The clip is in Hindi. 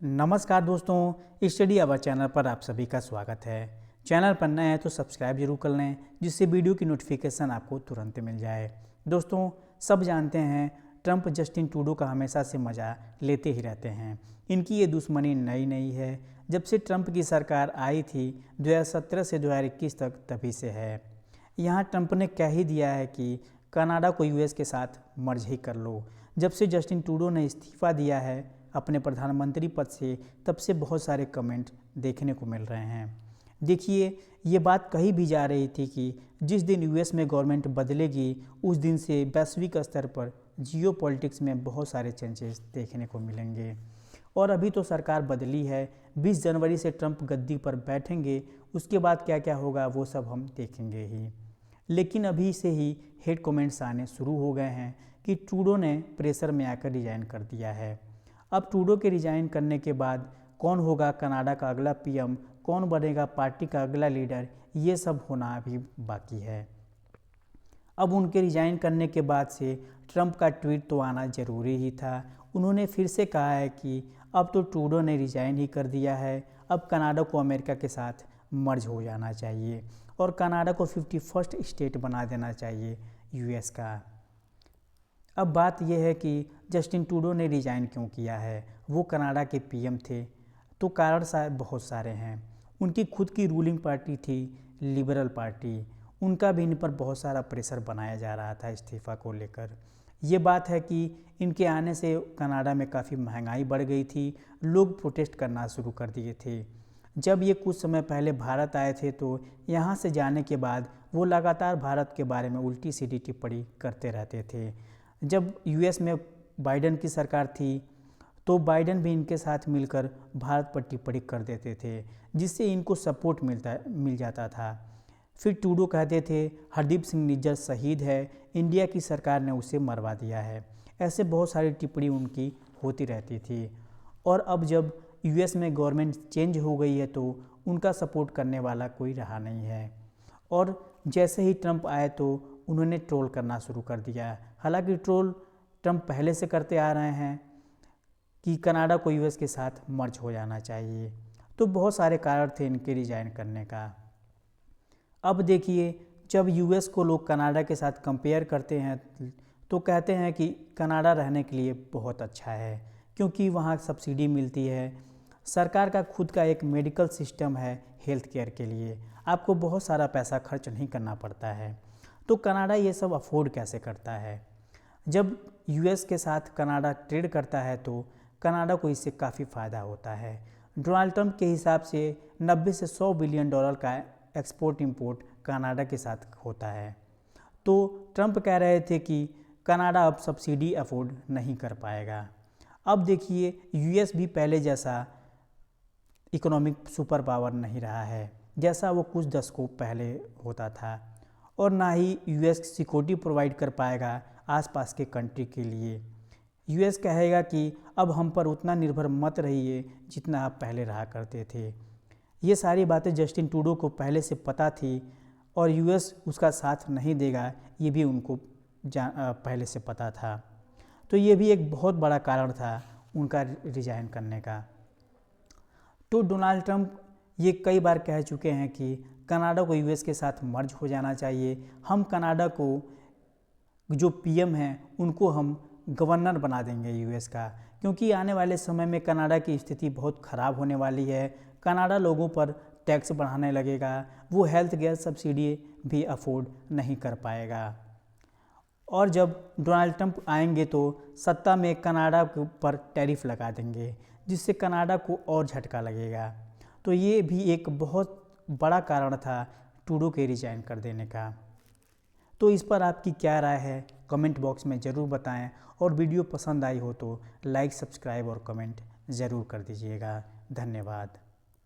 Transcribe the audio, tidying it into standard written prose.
नमस्कार दोस्तों, स्टडी अवर चैनल पर आप सभी का स्वागत है। चैनल पर नए हैं तो सब्सक्राइब जरूर कर लें, जिससे वीडियो की नोटिफिकेशन आपको तुरंत मिल जाए। दोस्तों, सब जानते हैं ट्रंप जस्टिन ट्रूडो का हमेशा से मज़ा लेते ही रहते हैं। इनकी ये दुश्मनी नई नहीं है। जब से ट्रंप की सरकार आई थी 2017 से 2021 तक, तभी से है। यहाँ ट्रंप ने कह ही दिया है कि कनाडा को यूएस के साथ मर्ज ही कर लो। जब से जस्टिन ट्रूडो ने इस्तीफ़ा दिया है अपने प्रधानमंत्री पद से, तब से बहुत सारे कमेंट देखने को मिल रहे हैं। देखिए, ये बात कही भी जा रही थी कि जिस दिन यूएस में गवर्नमेंट बदलेगी, उस दिन से वैश्विक स्तर पर जियोपॉलिटिक्स में बहुत सारे चेंजेस देखने को मिलेंगे। और अभी तो सरकार बदली है, 20 जनवरी से ट्रंप गद्दी पर बैठेंगे। उसके बाद क्या क्या होगा वो सब हम देखेंगे ही। लेकिन अभी से ही हेट कमेंट्स आने शुरू हो गए हैं कि ट्रूडो ने प्रेशर में आकर रिजाइन कर दिया है। अब ट्रूडो के रिजाइन करने के बाद कौन होगा कनाडा का अगला पीएम, कौन बनेगा पार्टी का अगला लीडर, ये सब होना अभी बाकी है। अब उनके रिजाइन करने के बाद से ट्रंप का ट्वीट तो आना ज़रूरी ही था। उन्होंने फिर से कहा है कि अब तो ट्रूडो ने रिजाइन ही कर दिया है, अब कनाडा को अमेरिका के साथ मर्ज हो जाना चाहिए और कनाडा को 51st स्टेट बना देना चाहिए यूएस का। अब बात यह है कि जस्टिन ट्रूडो ने रिजाइन क्यों किया है। वो कनाडा के पीएम थे, तो कारण बहुत सारे हैं। उनकी खुद की रूलिंग पार्टी थी लिबरल पार्टी, उनका भी इन पर बहुत सारा प्रेशर बनाया जा रहा था इस्तीफ़ा को लेकर। ये बात है कि इनके आने से कनाडा में काफ़ी महंगाई बढ़ गई थी, लोग प्रोटेस्ट करना शुरू कर दिए थे। जब ये कुछ समय पहले भारत आए थे तो यहाँ से जाने के बाद वो लगातार भारत के बारे में उल्टी सीधी टिप्पणी करते रहते थे। जब यूएस में बाइडेन की सरकार थी तो बाइडेन भी इनके साथ मिलकर भारत पर टिप्पणी कर देते थे, जिससे इनको सपोर्ट मिल जाता था। फिर ट्रूडो कहते थे हरदीप सिंह निज्जर शहीद है, इंडिया की सरकार ने उसे मरवा दिया है। ऐसे बहुत सारी टिप्पणी उनकी होती रहती थी। और अब जब यूएस में गवर्नमेंट चेंज हो गई है तो उनका सपोर्ट करने वाला कोई रहा नहीं है। और जैसे ही ट्रंप आए तो उन्होंने ट्रोल करना शुरू कर दिया। हालांकि ट्रोल ट्रंप पहले से करते आ रहे हैं कि कनाडा को यूएस के साथ मर्ज हो जाना चाहिए। तो बहुत सारे कारण थे इनके रिजाइन करने का। अब देखिए, जब यूएस को लोग कनाडा के साथ कंपेयर करते हैं तो कहते हैं कि कनाडा रहने के लिए बहुत अच्छा है, क्योंकि वहाँ सब्सिडी मिलती है। सरकार का खुद का एक मेडिकल सिस्टम है हेल्थ केयर के लिए, आपको बहुत सारा पैसा खर्च नहीं करना पड़ता है। तो कनाडा ये सब अफोर्ड कैसे करता है। जब यूएस के साथ कनाडा ट्रेड करता है तो कनाडा को इससे काफ़ी फ़ायदा होता है। डोनाल्ड ट्रंप के हिसाब से 90 से 100 बिलियन डॉलर का एक्सपोर्ट इंपोर्ट कनाडा के साथ होता है। तो ट्रंप कह रहे थे कि कनाडा अब सब्सिडी अफोर्ड नहीं कर पाएगा। अब देखिए, यूएस भी पहले जैसा इकोनॉमिक सुपर पावर नहीं रहा है जैसा वो कुछ दशकों पहले होता था, और ना ही यूएस सिक्योरिटी प्रोवाइड कर पाएगा आसपास के कंट्री के लिए। यूएस कहेगा कि अब हम पर उतना निर्भर मत रहिए जितना आप पहले रहा करते थे। ये सारी बातें जस्टिन ट्रूडो को पहले से पता थी और यूएस उसका साथ नहीं देगा, ये भी उनको पहले से पता था। तो ये भी एक बहुत बड़ा कारण था उनका रिजाइन करने का। तो डोनाल्ड ट्रंप ये कई बार कह चुके हैं कि कनाडा को यूएस के साथ मर्ज हो जाना चाहिए। हम कनाडा को जो पीएम हैं उनको हम गवर्नर बना देंगे यूएस का, क्योंकि आने वाले समय में कनाडा की स्थिति बहुत ख़राब होने वाली है। कनाडा लोगों पर टैक्स बढ़ाने लगेगा, वो हेल्थ केयर सब्सिडी भी अफोर्ड नहीं कर पाएगा। और जब डोनाल्ड ट्रंप आएंगे तो सत्ता में कनाडा के ऊपर टैरिफ लगा देंगे, जिससे कनाडा को और झटका लगेगा। तो ये भी एक बहुत बड़ा कारण था ट्रूडो के रिजाइन कर देने का। तो इस पर आपकी क्या राय है, कमेंट बॉक्स में ज़रूर बताएं, और वीडियो पसंद आई हो तो लाइक, सब्सक्राइब और कमेंट ज़रूर कर दीजिएगा। धन्यवाद।